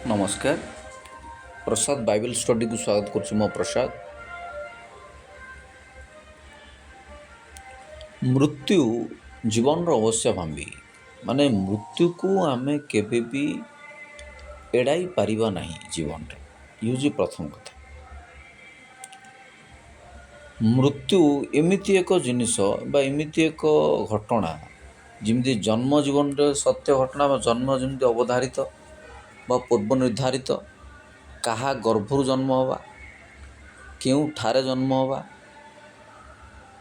नमस्कार। प्रसाद Bible study को स्वागत करुच्ची। मो प्रसाद। मृत्यु जीवन अवश्य भांबी माने मृत्यु को आमे केबे भी एड़ाई पारिबा नहीं जीवन रे। ये प्रथम कथा। मृत्यु एमिति एक जिनिस बा एमिति एक घटना जिमती जन्म जीवन रे सत्य घटना बा जन्म जमी अवधारित बा पूर्व निर्धारित कहा गर्भर जन्म हवा क्यों ठारे जन्म हवा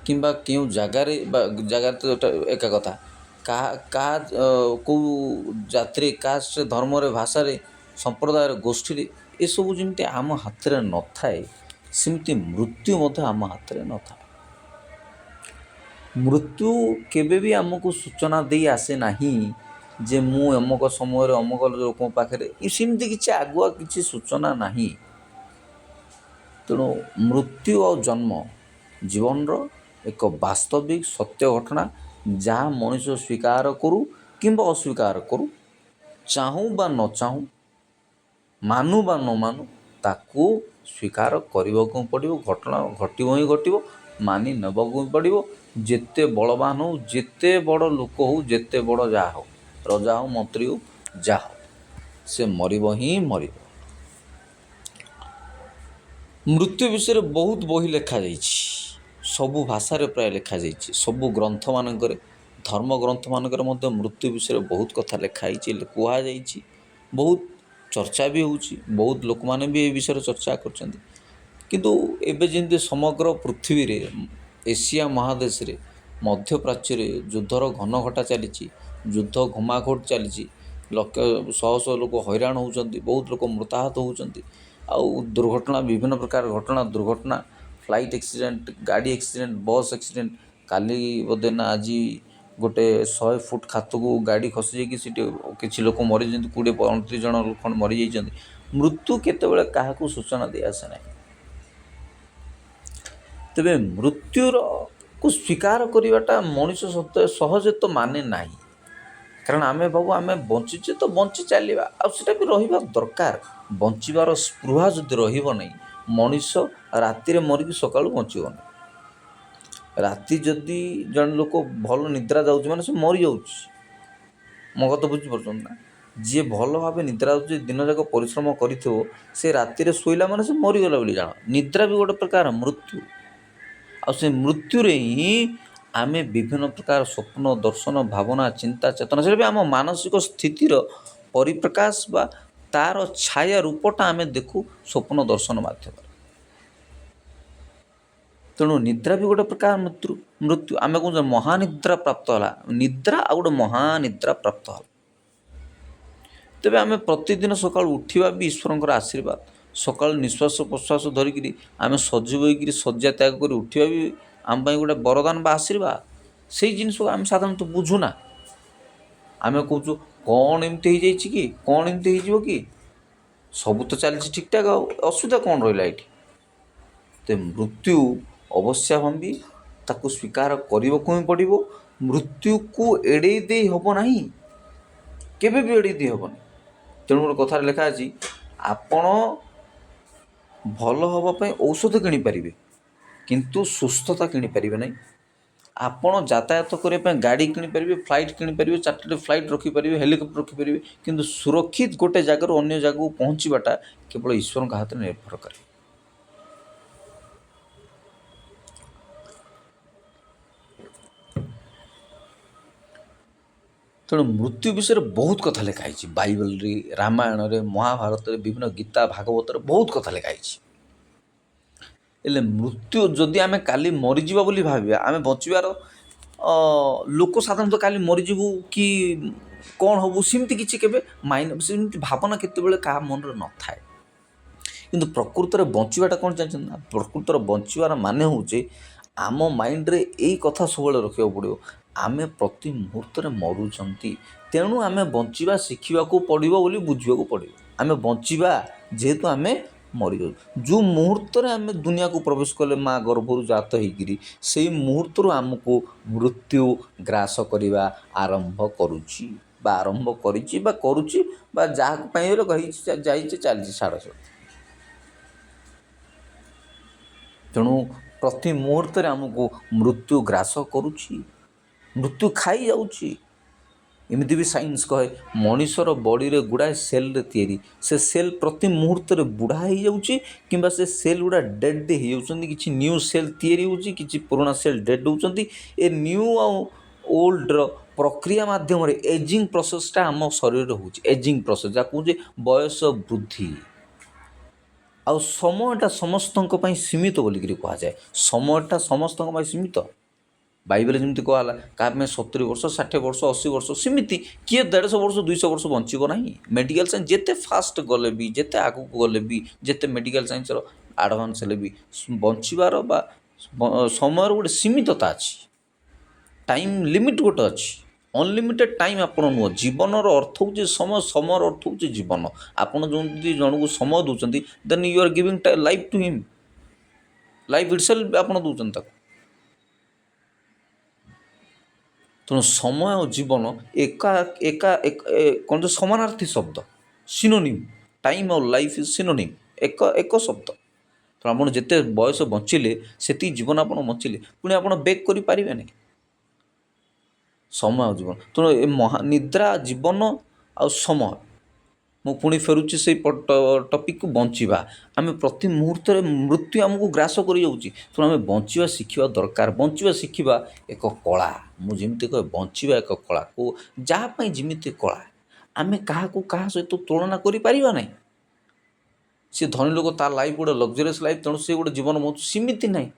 किंबा क्यों जगार जगार तो एक कथा क्या कौ जाति कास्ट धर्म भाषा संप्रदाय गोष्ठी ये सब जमी आम हाथ में न थाए सेमती मृत्यु आम हाथ में न था। मृत्यु केबे भी आमको सूचना दे आसे नहीं जे मु अमुक समय अमुक लोक पाखे सेमती किसी आगुआ किसी सूचना नहीं। तेणु मृत्यु और जन्म जीवन एक वास्तविक सत्य घटना जहाँ मनुष्य स्वीकार करू किंबा अस्वीकार करू चाहूँ बा न चाहूँ मानु बा न मानु ताकू स्वीकार करने को पड़ो। घटना घटव ही घटव मानि नेबाकू पड़ो। जेते बलवान हो जेते बड़ लोक हो जेते बड़ जहा हो रजा हो मंत्री हो जा हो से मरिब ही मरिब। मृत्यु विषय बहुत बही लिखा जाइछि। सबु भाषा प्राय लिखा जाइछि। सबु ग्रंथ मानकर धर्म ग्रंथ मानकर मध्य मृत्यु विषय बहुत कथा लिखाई कह जाइछि। बहुत चर्चा भी होउछि। बहुत लोक माने भी ए विषय चर्चा करछन्ति। किंतु एबे जेंति समग्र पृथ्वी रे एशिया महादेश रे मध्य प्राच्य रे युद्धर घन घटा चली युद्ध घमाघोट चली लक्ष शह शह लोक हैरान होउछन्ति। बहुत लोक मृताहत होउछन्ति। आउ दुर्घटना विभिन्न प्रकार घटना दुर्घटना फ्लाइट एक्सीडेंट गाड़ी एक्सीडेंट बस एक्सीडेंट काली बोधे ना आज गोटे 100 फुट खात को गाड़ी खसी जाकि किसी लोक मरी 20-29 जन लोक मरी जाइछन्ति। मृत्यु केतेबेले काहाकू सूचना दे आसे ना। तेबे मृत्युर को स्वीकार करवाटा मनुष्य सत्य सहज तो माने नहीं। कारण आमे बाबू आमे बंचीचे तो बंची चलवा आटा भी रहा दरकार। बंचार स्पृहा जदि रहिबो नहीं मनुष्य राति मरिक सका बचब नहीं। राति जदि जन लोक भल निद्रा जाऊँ माने से मरी जाऊँ। मो कथा बुझीपार ना। जी भल भाव निद्रा जाऊँ दिन जाक परिश्रम कर से राति शोला माने से मरीगला बोली जान। निद्रा भी गोटे प्रकार मृत्यु। आ से मृत्यु रे ही आमे विभिन्न प्रकार स्वप्न दर्शन भावना चिंता चेतना से भी आम मानसिक स्थितिर परिप्रकाश बा तार छाया रूपटा आमे देखू स्वप्न दर्शन माध्यम। तेणु निद्रा भी गोटे प्रकार मृत्यु मृत्यु आमे कौन महानिद्रा प्राप्त है निद्रा आ गोटे महानिद्रा प्राप्त है। तेबे आमे प्रतिदिन सकाळ उठिबा भी ईश्वर आशीर्वाद। सकाळ निश्वास प्रश्वास धरिकी आमे सजीव होकर शଯ୍ୟା त्याग कर उठिबा भी आम गोटे वरदान बा आशीर्वाद। से जिनस आम साधारणतः बुझुना। आम कहूँ कौन एमती हो जाइए कि कौन एमती हो कि सब तो चलती ठीक ठाक असुविधा कौन रहा ये। तो मृत्यु अवश्य भावी ताकू स्वीकार करने को ही पड़ो। मृत्यु को एड़े दे हम ना केबे भी एड़े दे हेनी। तेणु गोटे कथार लिखा अच्छी आपण भल हाँपाई औषध किनीपारे किंतु सुस्थता किनीपारे ना। आपण यातायात करने गाड़ी किनीपारे फ्लाइट किनीपारे 4टी फ्लाइट रखिपारे हेलिकप्टर रखिपारे किंतु सुरक्षित गोटे जगार अन्य जगह पहुँचवाटा केवल ईश्वर हाथ में निर्भर करे। तेणु मृत्यु विषय बहुत कथा लिखाई बाइबल रे रामायण रे महाभारत रे विभिन्न गीता भागवत रे बहुत कथा लिखाई। मृत्यु जदि आमे काली मरीजा बोली भाविया आमे बचार लोक साधारणतः काली मरीजु कि कौन हबू सेमती किसी के माइंड सेमती भावना केतेबेले क्या मन न थाए। किंतु प्रकृत में बचाटा कौन जानते ना प्रकृत बचार मान हूँ आम माइंड रे यही कथा सब रखा पड़ो। आमे प्रति मुहूर्त मरुचंती तेणु आमे बंचिबा शिखिबा को पड़िबो बोली बुझिबा को पड़िबो। आमे बंचिबा जेहेतु आमे मरी जाऊ जो मुहूर्त आमे दुनिया को प्रवेश कले माँ गर्भर जात होकर से मुहूर्त आमको मृत्यु ग्रास करने आरंभ करुच्ची ବା ଆରମ୍ଭ କରିଛି ବା କରୁଛି ବା ଯାହାକୁ ପାଇଁ ହେଲେ କହିଛି ଯାଇଛି ଚାଲିଛି ଛାଡ଼ ସବୁ। ତେଣୁ ପ୍ରତି ମୁହୂର୍ତ୍ତରେ ଆମକୁ ମୃତ୍ୟୁ ଗ୍ରାସ କରୁଛି, ମୃତ୍ୟୁ ଖାଇଯାଉଛି। ଏମିତି ବି ସାଇନ୍ସ କହେ ମଣିଷର ବଡ଼ିରେ ଗୁଡ଼ାଏ ସେଲ୍ରେ ତିଆରି, ସେ ସେଲ୍ ପ୍ରତି ମୁହୂର୍ତ୍ତରେ ବୁଢ଼ା ହେଇଯାଉଛି କିମ୍ବା ସେ ସେଲ୍ ଗୁଡ଼ା ଡେଡ୍ ହେଇଯାଉଛନ୍ତି, କିଛି ନ୍ୟୁ ସେଲ୍ ତିଆରି ହେଉଛି, କିଛି ପୁରୁଣା ସେଲ୍ ଡେଡ୍ ହେଉଛନ୍ତି। ଏ ନ୍ୟୁ ଆଉ ଓଲ୍ଡର ପ୍ରକ୍ରିୟା ମାଧ୍ୟମରେ ଏଜିଂ ପ୍ରୋସେସ୍ଟା ଆମ ଶରୀରରେ ହେଉଛି, ଏଜିଂ ପ୍ରୋସେସ୍ ଯାହା କହୁଛେ ବୟସ ବୃଦ୍ଧି। ଆଉ ସମୟଟା ସମସ୍ତଙ୍କ ପାଇଁ ସୀମିତ ବୋଲିକିରି କୁହାଯାଏ, ସମୟଟା ସମସ୍ତଙ୍କ ପାଇଁ ସୀମିତ। ବାଇବେଲରେ ଯେମିତି କୁହାହେଲା କାହା ପାଇଁ 70 ବର୍ଷ 60 ବର୍ଷ 80 ବର୍ଷ ସେମିତି, କିଏ 150 ବର୍ଷ 200 ବର୍ଷ ବଞ୍ଚିବ ନାହିଁ। ମେଡ଼ିକାଲ ସାଇନ୍ସ ଯେତେ ଫାଷ୍ଟ ଗଲେ ବି, ଯେତେ ଆଗକୁ ଗଲେ ବି, ଯେତେ ମେଡ଼ିକାଲ ସାଇନ୍ସର ଆଡ଼ଭାନ୍ସ ହେଲେ ବି ବଞ୍ଚିବାର ବା ସମୟର ଗୋଟେ ସୀମିତତା ଅଛି, ଟାଇମ୍ ଲିମିଟ୍ ଗୋଟେ ଅଛି। ଅନଲିମିଟେଡ଼ ଟାଇମ୍ ଆପଣ ନୁହଁ। ଜୀବନର ଅର୍ଥ ହେଉଛି ସମୟ, ସମୟର ଅର୍ଥ ହେଉଛି ଜୀବନ। ଆପଣ ଯଦି ଜଣକୁ ସମୟ ଦେଉଛନ୍ତି then you are giving life to him, life itself ଆପଣ ଦେଉଛନ୍ତି ତାକୁ। ତେଣୁ ସମୟ ଆଉ ଜୀବନ ଏକା ଏକା କ'ଣ ଯେ ସମାନାର୍ଥୀ ଶବ୍ଦ, ସିନୋନିମ୍। ଟାଇମ୍ ଆଉ ଲାଇଫ୍ ଇଜ୍ ସିନୋନିମ୍, ଏକ ଶବ୍ଦ। ତେଣୁ ଆପଣ ଯେତେ ବୟସ ବଞ୍ଚିଲେ ସେତିକି ଜୀବନ ଆପଣ ବଞ୍ଚିଲେ, ପୁଣି ଆପଣ ବେକ୍ କରିପାରିବେ ନାହିଁ। ସମୟ ଆଉ ଜୀବନ, ତେଣୁ ଏ ନିଦ୍ରା, ଜୀବନ ଆଉ ସମୟ, ମୁଁ ପୁଣି ଫେରୁଛି ସେଇ ଟପିକ୍କୁ, ବଞ୍ଚିବା। ଆମେ ପ୍ରତି ମୁହୂର୍ତ୍ତରେ ମୃତ୍ୟୁ ଆମକୁ ଗ୍ରାସ କରିଯାଉଛି, ତେଣୁ ଆମେ ବଞ୍ଚିବା ଶିଖିବା ଦରକାର। ବଞ୍ଚିବା ଶିଖିବା ଏକ କଳା। ମୁଁ ଯେମିତି କହେ ବଞ୍ଚିବା ଏକ କଳା, ଯାହା ପାଇଁ ଯେମିତି କଳା। ଆମେ କାହାକୁ କାହା ସହିତ ତୁଳନା କରିପାରିବା ନାହିଁ। ସେ ଧନୀ ଲୋକ, ତା ଲାଇଫ୍ ଗୋଟେ ଲକ୍ଜରିୟସ୍ ଲାଇଫ୍, ତେଣୁ ସେ ଗୋଟେ ଜୀବନ ବଞ୍ଚୁ, ସେମିତି ନାହିଁ।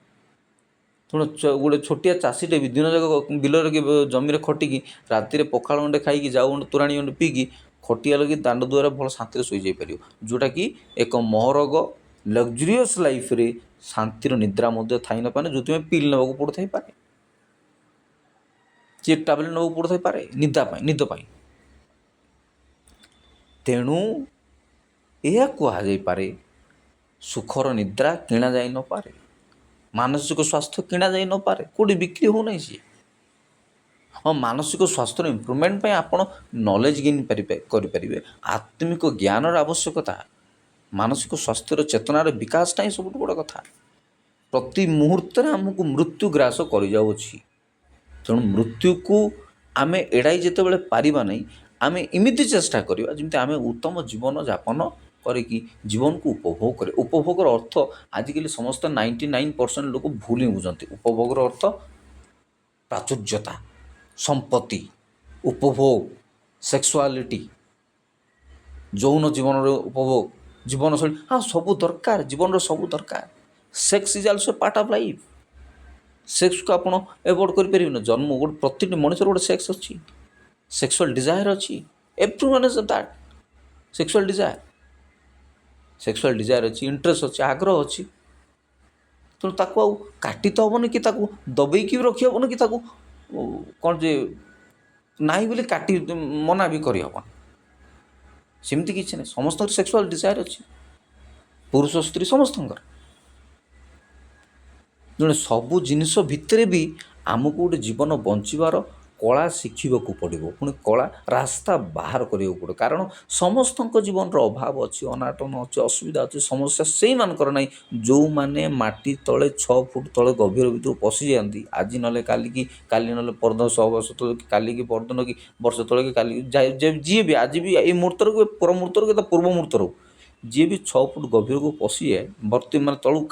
ତେଣୁ ଗୋଟେ ଛୋଟିଆ ଚାଷୀଟେ ବି ଦିନ ଯାକ ବିଲରେ କି ଜମିରେ ଖଟିକି ରାତିରେ ପଖାଳ ଗଣ୍ଡେ ଖାଇକି ଯାଉ ଗଣ୍ଡେ ତୋରାଣି ଗଣ୍ଡେ ପିଇକି ଖଟିଆ ଲଗି ଦାଣ୍ଡ ଦୁଆରେ ଭଲ ଶାନ୍ତିରେ ଶୋଇଯାଇପାରିବ, ଯେଉଁଟାକି ଏକ ମହରଗ ଲକ୍ଜରିୟସ୍ ଲାଇଫ୍ରେ ଶାନ୍ତିର ନିଦ୍ରା ମଧ୍ୟ ଥାଇ ନପାରେ, ଯେଉଁଥିପାଇଁ ପିଲ୍ ନେବାକୁ ପଡ଼ୁଥାଇପାରେ, କିଏ ଟ୍ୟାବଲେଟ୍ ନେବାକୁ ପଡ଼ୁଥାଇପାରେ ନିଦ ପାଇଁ। ତେଣୁ ଏହା କୁହାଯାଇପାରେ ସୁଖର ନିଦ୍ରା କିଣାଯାଇ ନପାରେ, ମାନସିକ ସ୍ୱାସ୍ଥ୍ୟ କିଣାଯାଇ ନପାରେ, କେଉଁଠି ବିକ୍ରି ହେଉନାହିଁ ସିଏ। ହଁ, ମାନସିକ ସ୍ୱାସ୍ଥ୍ୟର ଇମ୍ପ୍ରୁଭମେଣ୍ଟ ପାଇଁ ଆପଣ ନଲେଜ୍ ଗେନ୍ କରିପାରିବେ, ଆତ୍ମିକ ଜ୍ଞାନର ଆବଶ୍ୟକତା, ମାନସିକ ସ୍ୱାସ୍ଥ୍ୟର ଚେତନାର ବିକାଶଟା ହିଁ ସବୁଠୁ ବଡ଼ କଥା। ପ୍ରତି ମୁହୂର୍ତ୍ତରେ ଆମକୁ ମୃତ୍ୟୁ ଗ୍ରାସ କରିଯାଉଛି। ତେଣୁ ମୃତ୍ୟୁକୁ ଆମେ ଏଡ଼ାଇ ଯେତେବେଳେ ପାରିବା ନାହିଁ, ଆମେ ଏମିତି ଚେଷ୍ଟା କରିବା ଯେମିତି ଆମେ ଉତ୍ତମ ଜୀବନଯାପନ କରିକି ଜୀବନକୁ ଉପଭୋଗ କରିବା। ଉପଭୋଗର ଅର୍ଥ ଆଜିକାଲି ସମସ୍ତେ 99% ଲୋକ ଭୁଲ ହିଁ ବୁଝନ୍ତି। ଉପଭୋଗର ଅର୍ଥ ପ୍ରାଚୁର୍ଯ୍ୟତା, ସମ୍ପତ୍ତି, ଉପଭୋଗ, ସେକ୍ସୁଆଲିଟି, ଯୌନ ଜୀବନର ଉପଭୋଗ, ଜୀବନଶୈଳୀ। ହଁ, ସବୁ ଦରକାର, ଜୀବନର ସବୁ ଦରକାର। Sex is also part of life. ସେକ୍ସକୁ ଆପଣ ଏଭଏଡ଼୍ କରିପାରିବେନି। ଜନ୍ମ ଗୋଟେ ପ୍ରତିଟି ମଣିଷର ଗୋଟେ ସେକ୍ସ ଅଛି, ସେକ୍ସୁଆଲ୍ ଡିଜାୟାର ଅଛି। Everyone is that sexual desire ଅଛି, ଇଣ୍ଟରେଷ୍ଟ ଅଛି, ଆଗ୍ରହ ଅଛି। ତେଣୁ ତାକୁ ଆଉ କାଟି ତ ହେବନି, କି ତାକୁ ଦବେଇକି ବି ରଖି ହେବନି, କି ତାକୁ କ'ଣ ଯେ ନାହିଁ ବୋଲି କାଟି ମନା ବି କରିହେବନି। ସେମିତି କିଛି ନାହିଁ, ସମସ୍ତଙ୍କର ସେକ୍ସୁଆଲ୍ ଡିଜାୟାର ଅଛି, ପୁରୁଷ ସ୍ତ୍ରୀ ସମସ୍ତଙ୍କର। ତେଣୁ ସବୁ ଜିନିଷ ଭିତରେ ବି ଆମକୁ ଗୋଟେ ଜୀବନ ବଞ୍ଚିବାର କଳା ଶିଖିବାକୁ ପଡ଼ିବ, ପୁଣି କଳା ରାସ୍ତା ବାହାର କରିବାକୁ ପଡ଼ିବ। କାରଣ ସମସ୍ତଙ୍କ ଜୀବନର ଅଭାବ ଅଛି, ଅନାଟନ ଅଛି, ଅସୁବିଧା ଅଛି, ସମସ୍ୟା ସେଇମାନଙ୍କର ନାହିଁ ଯେଉଁମାନେ ମାଟି ତଳେ 6 ଫୁଟ ତଳେ ଗଭୀର ଭିତରୁ ପଶିଯାଆନ୍ତି। ଆଜି ନହେଲେ କାଲିକି, କାଲି ନହେଲେ ପରଦିନ, 100 ବର୍ଷ ତଳେ କି କାଲିକି ପରଦିନ, କି ବର୍ଷ ତଳେ କି କାଲି, ଯିଏ ବି ଆଜି ବି ଏଇ ମୁହୂର୍ତ୍ତରୁ କି ପର ମୁହୂର୍ତ୍ତରୁ କି ତା ପୂର୍ବ ମୁହୂର୍ତ୍ତରୁ ଯିଏ ବି 6 ଫୁଟ ଗଭୀରକୁ ପଶିଯାଏ, ମାନେ ତଳକୁ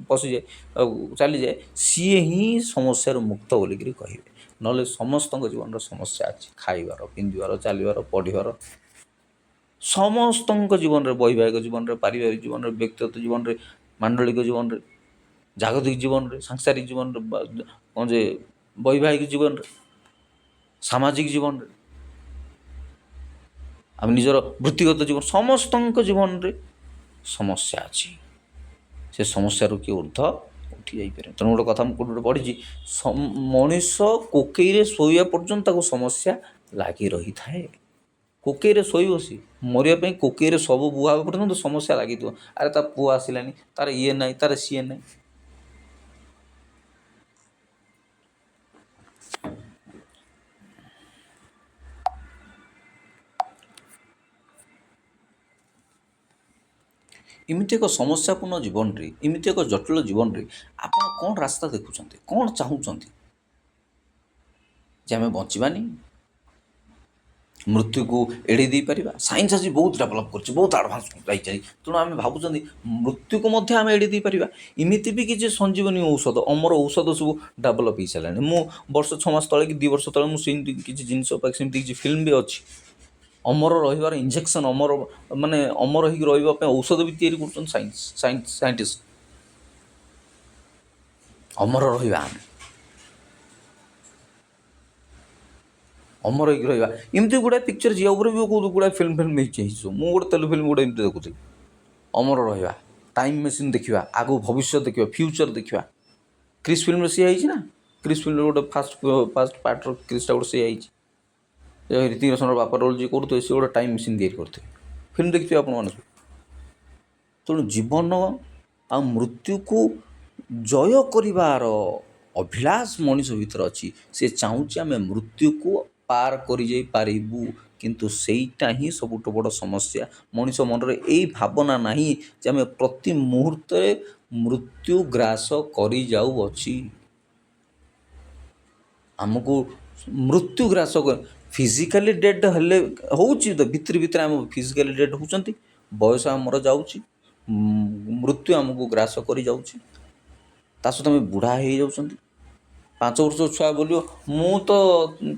ପଶିଯାଏ, ଚାଲିଯାଏ, ସିଏ ହିଁ ସମସ୍ୟାରୁ ମୁକ୍ତ ବୋଲିକିରି କହିବେ। ନହେଲେ ସମସ୍ତଙ୍କ ଜୀବନର ସମସ୍ୟା ଅଛି, ଖାଇବାର, ପିନ୍ଧିବାର, ଚାଲିବାର, ପଢ଼ିବାର। ସମସ୍ତଙ୍କ ଜୀବନରେ, ବୈବାହିକ ଜୀବନରେ, ପାରିବାରିକ ଜୀବନରେ, ବ୍ୟକ୍ତିଗତ ଜୀବନରେ, ମାଣ୍ଡଳିକ ଜୀବନରେ, ଜାଗତିକ ଜୀବନରେ, ସାଂସାରିକ ଜୀବନରେ, କ'ଣ ଯେ ବୈବାହିକ ଜୀବନରେ, ସାମାଜିକ ଜୀବନରେ, ଆମେ ନିଜର ବୃତ୍ତିଗତ ଜୀବନ, ସମସ୍ତଙ୍କ ଜୀବନରେ ସମସ୍ୟା ଅଛି। ସେ ସମସ୍ୟାରୁ କିଏ ଉଠି ଯାଇପାରିବ। ତେଣୁ ଗୋଟେ କଥା ମୁଁ କେଉଁଠି ପଢ଼ିଛି, ମଣିଷ କୋକେଇରେ ଶୋଇବା ପର୍ଯ୍ୟନ୍ତ ତାକୁ ସମସ୍ୟା ଲାଗି ରହିଥାଏ। କୋକେଇରେ ଶୋଇବ, ସିଏ ମରିବା ପାଇଁ କୋକେଇରେ ସବୁ ବୁହା ହେବା ପର୍ଯ୍ୟନ୍ତ ସମସ୍ୟା ଲାଗିଥିବ। ଆରେ ତା ପୁଅ ଆସିଲାନି, ତାର ଇଏ ନାହିଁ, ତାର ସିଏ ନାହିଁ। ଏମିତି ଏକ ସମସ୍ୟାପୂର୍ଣ୍ଣ ଜୀବନରେ, ଏମିତି ଏକ ଜଟିଳ ଜୀବନରେ ଆପଣ କ'ଣ ରାସ୍ତା ଦେଖୁଛନ୍ତି, କ'ଣ ଚାହୁଁଛନ୍ତି? ଯେ ଆମେ ବଞ୍ଚିବାନି, ମୃତ୍ୟୁକୁ ଏଡ଼େଇ ଦେଇପାରିବା? ସାଇନ୍ସ ଆଜି ବହୁତ ଡେଭଲପ୍ କରିଛି, ବହୁତ ଆଡ଼ଭାନ୍ସ ଯାଇଚାରି, ତେଣୁ ଆମେ ଭାବୁଛନ୍ତି ମୃତ୍ୟୁକୁ ମଧ୍ୟ ଆମେ ଏଡ଼େଇ ଦେଇପାରିବା। ଏମିତି ବି କିଛି ସଞ୍ଜୀବନୀ ଔଷଧ, ଅମର ଔଷଧ ସବୁ ଡେଭଲପ୍ ହେଇସାରିଲାଣି। ମୁଁ ବର୍ଷ 6 ମାସ ତଳେ କି 2 ବର୍ଷ ତଳେ ମୁଁ ସେମିତି କିଛି ଜିନିଷ ପାଖି, ସେମିତି କିଛି ଫିଲ୍ମ ବି ଅଛି। ଅମର ରହିବାର ଇଞ୍ଜେକ୍ସନ୍, ଅମର ମାନେ ଅମର ହେଇକି ରହିବା ପାଇଁ ଔଷଧ ବି ତିଆରି କରୁଛନ୍ତି ସାଇଣ୍ଟିଷ୍ଟ। ଅମର ରହିବା, ଆମେ ଅମର ହେଇକି ରହିବା, ଏମିତି ଗୁଡ଼ାଏ ପିକ୍ଚର ଯିବା ଉପରେ ବି ଗୁଡ଼ାଏ ଫିଲ୍ମ ହେଇଛି। ମୁଁ ଗୋଟେ ତେଲୁଗୁ ଫିଲ୍ମ ଗୋଟେ ଏମିତି ଦେଖୁଥିଲି, ଅମର ରହିବା, ଟାଇମ୍ ମେସିନ୍ ଦେଖିବା, ଆଗକୁ ଭବିଷ୍ୟତ ଦେଖିବା, ଫ୍ୟୁଚର ଦେଖିବା। କ୍ରିସ୍ ଫିଲ୍ମରେ ସିଏ ହେଇଛି ନା, କ୍ରିସ୍ ଫିଲ୍ମରେ ଗୋଟେ ଫାଷ୍ଟ ପାର୍ଟର କ୍ରିସ୍ଟା ଗୋଟେ ସିଏ ହେଇଛି। ରୀତିକ ରୋଶନର ବାପା ରୋଲ୍ ଯିଏ କରୁଥିବେ, ସିଏ ଗୋଟେ ଟାଇମ୍ ମେସିନ୍ ତିଆରି କରୁଥିବେ। ଫିଲ୍ମ ଦେଖିଥିବେ ଆପଣମାନେ ସବୁ। ତେଣୁ ଜୀବନ ଆଉ ମୃତ୍ୟୁକୁ ଜୟ କରିବାର ଅଭିଳାଷ ମଣିଷ ଭିତରେ ଅଛି। ସେ ଚାହୁଁଛି ଆମେ ମୃତ୍ୟୁକୁ ପାର କରିଯାଇପାରିବୁ, କିନ୍ତୁ ସେଇଟା ହିଁ ସବୁଠୁ ବଡ଼ ସମସ୍ୟା। ମଣିଷ ମନରେ ଏଇ ଭାବନା ନାହିଁ ଯେ ଆମେ ପ୍ରତି ମୁହୂର୍ତ୍ତରେ ମୃତ୍ୟୁ ଗ୍ରାସ କରିଯାଉଅଛି। ଆମକୁ ମୃତ୍ୟୁ ଗ୍ରାସ ଫିଜିକାଲି ଡେଡ୍ ହେଲେ ହେଉଛି ତ, ଭିତରେ ଭିତରେ ଆମେ ଫିଜିକାଲି ଡେଡ୍ ହେଉଛନ୍ତି, ବୟସ ଆମର ଯାଉଛି, ମୃତ୍ୟୁ ଆମକୁ ଗ୍ରାସ କରିଯାଉଛି। ତା ସହିତ ଆମେ ବୁଢ଼ା ହେଇଯାଉଛନ୍ତି। 5 ବର୍ଷର ଛୁଆ ବୋଲିବ ମୁଁ ତ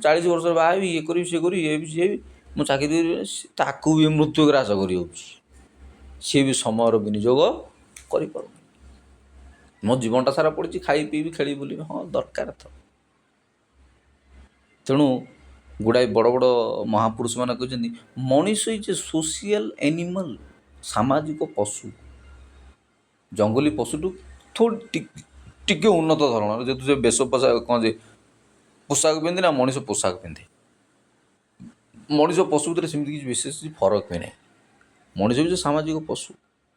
40 ବର୍ଷରେ ବାହା ହେବି, ଇଏ କରିବି, ସିଏ କରିବି, ଇଏ ବି ସିଏ ବି, ମୁଁ ଚାକିରି କରିବି, ତାକୁ ବି ମୃତ୍ୟୁ ଗ୍ରାସ କରିଯାଉଛି। ସିଏ ବି ସମୟର ବିନିଯୋଗ କରିପାରୁନି। ମୋ ଜୀବନଟା ସାରା ପଡ଼ିଛି, ଖାଇ ପିଇବି, ଖେଳିବି, ବୁଲିବି, ହଁ ଦରକାର ତ। ତେଣୁ ଗୁଡ଼ାଏ ବଡ଼ ବଡ଼ ମହାପୁରୁଷମାନେ କହିଛନ୍ତି ମଣିଷ ଇଜ୍ ଏ ସୋସିଆଲ୍ ଏନିମଲ୍, ସାମାଜିକ ପଶୁ। ଜଙ୍ଗଲୀ ପଶୁଠୁ ଟିକେ ଉନ୍ନତ ଧରଣର, ଯେହେତୁ ସେ ବେଶ ପୋଷାକ କ'ଣ ଯେ ପୋଷାକ ପିନ୍ଧେ ନା, ମଣିଷ ପୋଷାକ ପିନ୍ଧେ। ମଣିଷ ପଶୁ ଭିତରେ ସେମିତି କିଛି ବିଶେଷ କିଛି ଫରକ ବି ନାହିଁ। ମଣିଷ ବି ଯେ ସାମାଜିକ ପଶୁ,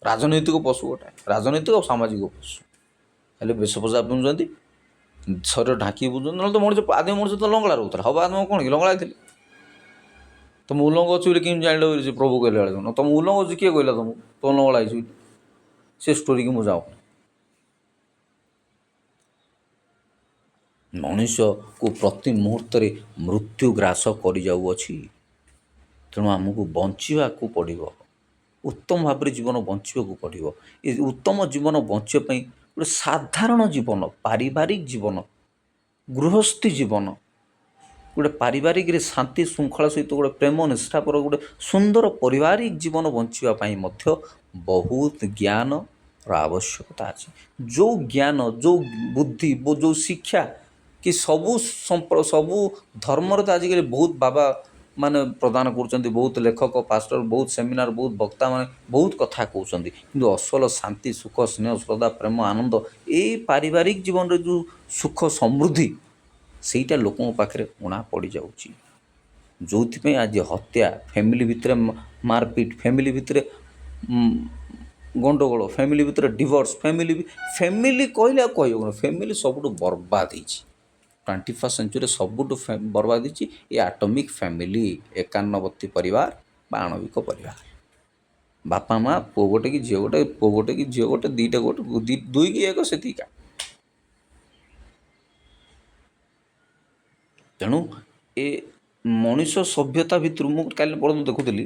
ରାଜନୈତିକ ପଶୁ, ଗୋଟେ ରାଜନୈତିକ ଆଉ ସାମାଜିକ ପଶୁ। ହେଲେ ବେଶ ପୋଷାକ ପିନ୍ଧୁଛନ୍ତି, ଶରୀର ଢାଙ୍କି ବୁଝୁଛନ୍ତି। ନହେଲେ ତ ମଣିଷ ଆଦିମ ମଣିଷ ତ ଲଙ୍ଗଳା ରହୁଥିଲା। ହବା ଆଦିମ କ'ଣ କି ଲଙ୍ଗଳା ଥିଲେ? ତମ ଉଲଙ୍ଗ ଅଛି ବୋଲି କେମିତି ଜାଣିଲ ବୋଲି ସେ ପ୍ରଭୁ କହିଲା ବେଳେ, ତମ ଉଲଙ୍ଗ ଅଛି କିଏ କହିଲା ତମକୁ ତମ ଲଙ୍ଗଳା ହେଇଛି ବୋଲି? ସେ ଷ୍ଟୋରିକି ମୁଁ ଯାଉନି। ମଣିଷକୁ ପ୍ରତି ମୁହୂର୍ତ୍ତରେ ମୃତ୍ୟୁ ଗ୍ରାସ କରିଯାଉଅଛି। ତେଣୁ ଆମକୁ ବଞ୍ଚିବାକୁ ପଡ଼ିବ, ଉତ୍ତମ ଭାବରେ ଜୀବନ ବଞ୍ଚିବାକୁ ପଡ଼ିବ। ଏ ଉତ୍ତମ ଜୀବନ ବଞ୍ଚିବା ପାଇଁ ଗୋଟେ ସାଧାରଣ ଜୀବନ, ପାରିବାରିକ ଜୀବନ, ଗୃହସ୍ଥୀ ଜୀବନ, ଗୋଟେ ପାରିବାରିକରେ ଶାନ୍ତି ଶୃଙ୍ଖଳା ସହିତ ଗୋଟେ ପ୍ରେମ ନିଷ୍ଠାପର ଗୋଟେ ସୁନ୍ଦର ପାରିବାରିକ ଜୀବନ ବଞ୍ଚିବା ପାଇଁ ମଧ୍ୟ ବହୁତ ଜ୍ଞାନର ଆବଶ୍ୟକତା ଅଛି। ଯେଉଁ ଜ୍ଞାନ, ଯେଉଁ ବୁଦ୍ଧି, ଯେଉଁ ଶିକ୍ଷା କି ସବୁ ଧର୍ମରେ ତ ଆଜିକାଲି ବହୁତ ବାବା ମାନେ ପ୍ରଦାନ କରୁଛନ୍ତି, ବହୁତ ଲେଖକ, ପାଷ୍ଟର, ବହୁତ ସେମିନାର, ବହୁତ ବକ୍ତାମାନେ ବହୁତ କଥା କହୁଛନ୍ତି। କିନ୍ତୁ ଅସଲ ଶାନ୍ତି, ସୁଖ, ସ୍ନେହ, ଶ୍ରଦ୍ଧା, ପ୍ରେମ, ଆନନ୍ଦ, ଏଇ ପାରିବାରିକ ଜୀବନରେ ଯେଉଁ ସୁଖ ସମୃଦ୍ଧି, ସେଇଟା ଲୋକଙ୍କ ପାଖରେ ଉଣା ପଡ଼ିଯାଉଛି। ଯେଉଁଥିପାଇଁ ଆଜି ହତ୍ୟା, ଫ୍ୟାମିଲି ଭିତରେ ମାରପିଟ, ଫ୍ୟାମିଲି ଭିତରେ ଗଣ୍ଡଗୋଳ, ଫ୍ୟାମିଲି ଭିତରେ ଡିଭୋର୍ସ, ଫ୍ୟାମିଲି କହିଲେ ଆଉ କହିହେବନି। ଫ୍ୟାମିଲି ସବୁଠୁ ବର୍ବାଦ ହେଇଛି 21st ସେଞ୍ଚୁରୀରେ, ସବୁଠୁ ବର୍ବାଦ ହେଇଛି ଏ ଆଟମିକ୍ ଫ୍ୟାମିଲି, 91 ପରିବାର ବା ଆଣବିକ ପରିବାର। ବାପା ମା, ପୁଅ ଗୋଟେ କି ଝିଅ ଗୋଟେ, ପୁଅ ଗୋଟେ କି ଝିଅ ଗୋଟେ, ଦୁଇଟା ଗୋଟେ, 2 କି 1 ସେତିକା। ତେଣୁ ଏ ମଣିଷ ସଭ୍ୟତା ଭିତରୁ ମୁଁ କାଲି ପର୍ଯ୍ୟନ୍ତ ଦେଖୁଥିଲି,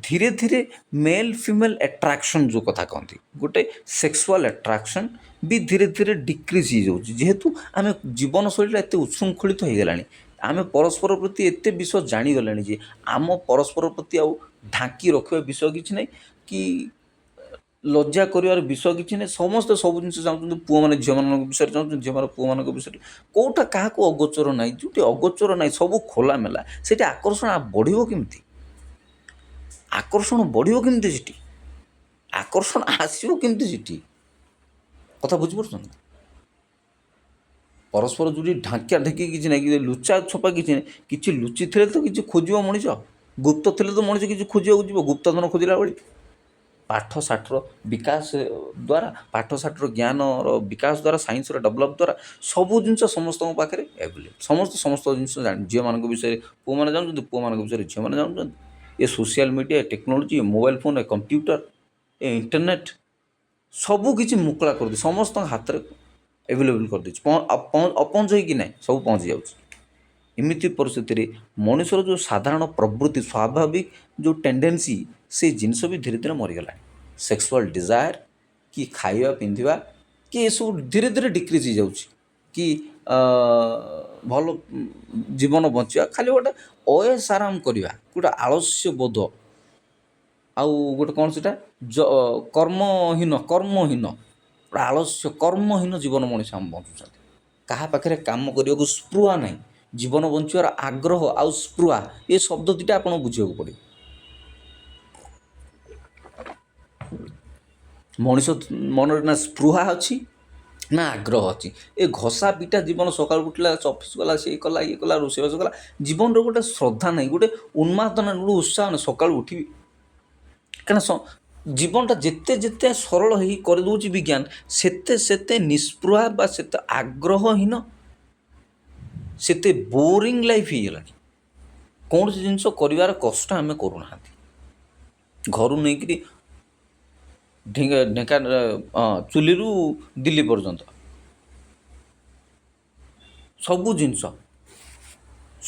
ଧୀରେ ଧୀରେ ମେଲ୍ ଫିମେଲ୍ ଆଟ୍ରାକ୍ସନ୍ ଯେଉଁ କଥା କହନ୍ତି, ଗୋଟେ ସେକ୍ସୁଆଲ୍ ଆଟ୍ରାକ୍ସନ୍ ବି ଧୀରେ ଧୀରେ ଡିକ୍ରିଜ୍ ହେଇଯାଉଛି। ଯେହେତୁ ଆମେ ଜୀବନଶୈଳୀଟା ଏତେ ଉଚ୍ଛୃଙ୍ଖଳିତ ହେଇଗଲାଣି, ଆମେ ପରସ୍ପର ପ୍ରତି ଏତେ ବିଷୟ ଜାଣିଗଲାଣି ଯେ ଆମ ପରସ୍ପର ପ୍ରତି ଆଉ ଢାଙ୍କି ରଖିବା ବିଷୟ କିଛି ନାହିଁ, କି ଲଜ୍ଜା କରିବାର ବିଷୟ କିଛି ନାହିଁ। ସମସ୍ତେ ସବୁ ଜିନିଷ ଚାହୁଁଛନ୍ତି, ପୁଅମାନେ ଝିଅମାନଙ୍କ ବିଷୟରେ ଚାହୁଁଛନ୍ତି, ଝିଅମାନେ ପୁଅମାନଙ୍କ ବିଷୟରେ। କେଉଁଟା କାହାକୁ ଅଗୋଚର ନାହିଁ। ଯେଉଁଠି ଅଗୋଚର ନାହିଁ, ସବୁ ଖୋଲାମେଲା, ସେଠି ଆକର୍ଷଣ ବଢ଼ିବ କେମିତି? ଆକର୍ଷଣ ବଢ଼ିବ କେମିତି ସେଠି? ଆକର୍ଷଣ ଆସିବ କେମିତି ସେଠି? କଥା ବୁଝିପାରୁଛନ୍ତି? ପରସ୍ପର ଯେଉଁଠି ଢାଙ୍କା ଢେକି କିଛି ନାହିଁ, କି ଲୁଚା ଛପା କିଛି ନାହିଁ। କିଛି ଲୁଚିଥିଲେ ତ କିଛି ଖୋଜିବ ମଣିଷ, ଗୁପ୍ତ ଥିଲେ ତ ମଣିଷ କିଛି ଖୋଜିବାକୁ ଯିବ, ଗୁପ୍ତଧନ ଖୋଜିଲା ଭଳି। ପାଠଶାଠର ବିକାଶ ଦ୍ୱାରା, ପାଠଶାଠର ଜ୍ଞାନର ବିକାଶ ଦ୍ୱାରା, ସାଇନ୍ସର ଡେଭଲପ୍ ଦ୍ୱାରା ସବୁ ଜିନିଷ ସମସ୍ତଙ୍କ ପାଖରେ ଆଭେଲେବଲ୍। ସମସ୍ତ ଜିନିଷ ଝିଅମାନଙ୍କ ବିଷୟରେ ପୁଅମାନେ ଜାଣୁଛନ୍ତି, ପୁଅମାନଙ୍କ ବିଷୟରେ ଝିଅମାନେ ଜାଣୁଛନ୍ତି। ଏ social media, technology, mobile phone, computer, ଏ ଇଣ୍ଟରନେଟ୍ ସବୁକିଛି ମୁକୁଳା କରିଦେଉଛି, ସମସ୍ତଙ୍କ ହାତରେ ଏଭେଲେବୁଲ୍ କରିଦେଉଛି, ଅପହଞ୍ଚ ହେଇକି ନାହିଁ, ସବୁ ପହଞ୍ଚି ଯାଉଛି। ଏମିତି ପରିସ୍ଥିତିରେ ମଣିଷର ଯେଉଁ ସାଧାରଣ ପ୍ରବୃତ୍ତି, ସ୍ୱାଭାବିକ ଯେଉଁ ଟେଣ୍ଡେନ୍ସି, ସେ ଜିନିଷ ବି ଧୀରେ ଧୀରେ ମରିଗଲାଣି। ସେକ୍ସୁଆଲ୍ ଡିଜାୟାର କି ଖାଇବା ପିନ୍ଧିବା କି ଏସବୁ ଧୀରେ ଧୀରେ ଡିକ୍ରିଜ୍ ହେଇଯାଉଛି। କି ଭଲ ଜୀବନ ବଞ୍ଚିବା, ଖାଲି ଗୋଟେ ଅୟସ ଆରାମ କରିବା, ଗୋଟେ ଆଳସ୍ୟ ବୋଧ, ଆଉ ଗୋଟେ କ'ଣ ସେଇଟା କର୍ମହୀନ ଗୋଟେ ଆଳସ୍ୟ କର୍ମହୀନ ଜୀବନ ମଣିଷ ଆମେ ବଞ୍ଚୁଛନ୍ତି। କାହା ପାଖରେ କାମ କରିବାକୁ ସ୍ପୃହା ନାହିଁ। ଜୀବନ ବଞ୍ଚିବାର ଆଗ୍ରହ ଆଉ ସ୍ପୃହା, ଏ ଶବ୍ଦ ଦୁଇଟା ଆପଣଙ୍କୁ ବୁଝିବାକୁ ପଡ଼ିବ। ମଣିଷ ମନରେ ନା ସ୍ପୃହା ଅଛି ନା ଆଗ୍ରହ ଅଛି। ଏ ଘଷା ପିଟା ଜୀବନ, ସକାଳୁ ଉଠିଲା, ଅଫିସ୍ ଗଲା, ସିଏ କଲା, ଇଏ କଲା, ରୋଷେଇବାସ କଲା, ଜୀବନର ଗୋଟେ ଶ୍ରଦ୍ଧା ନାହିଁ, ଗୋଟେ ଉନ୍ମାଦନା, ଗୋଟେ ଉତ୍ସାହ ନାହିଁ। ସକାଳୁ ଉଠିବି କାରଣ ଜୀବନଟା ଯେତେ ଯେତେ ସରଳ ହେଇ କରିଦେଉଛି ବିଜ୍ଞାନ, ସେତେ ସେତେ ନିସ୍ପୃହା ବା ସେତେ ଆଗ୍ରହହୀନ, ସେତେ ବୋରିଂ ଲାଇଫ୍ ହେଇଗଲାଣି। କୌଣସି ଜିନିଷ କରିବାର କଷ୍ଟ ଆମେ କରୁନାହାନ୍ତି। ଘରୁ ନେଇକରି ଚୁଲିରୁ ଦିଲ୍ଲୀ ପର୍ଯ୍ୟନ୍ତ ସବୁ ଜିନିଷ